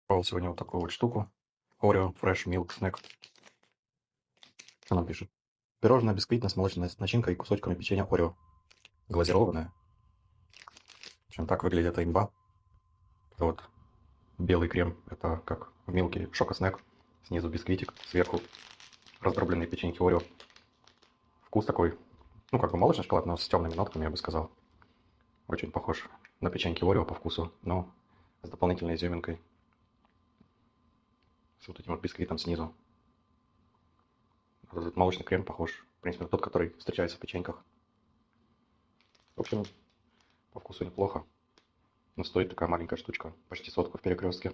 Покупал сегодня вот такую вот штуку. Oreo Fresh Milk Snack. Что нам пишет? Пирожное бисквитное с молочной начинкой и кусочками печенья Oreo. Глазированное. В общем, так выглядит эта имба. Это вот белый крем. Это как в Милке шоко-снэк. Снизу бисквитик, сверху раздробленные печеньки Oreo. Вкус такой, ну как бы молочный шоколад, но с темными нотками, я бы сказал. Очень похож на печеньки Oreo по вкусу, но с дополнительной изюминкой. С вот этим вот бисквитом снизу. Вот этот молочный крем похож, в принципе, на тот, который встречается в печеньках. В общем, по вкусу неплохо. Но стоит такая маленькая штучка. Почти сотку в Перекрестке.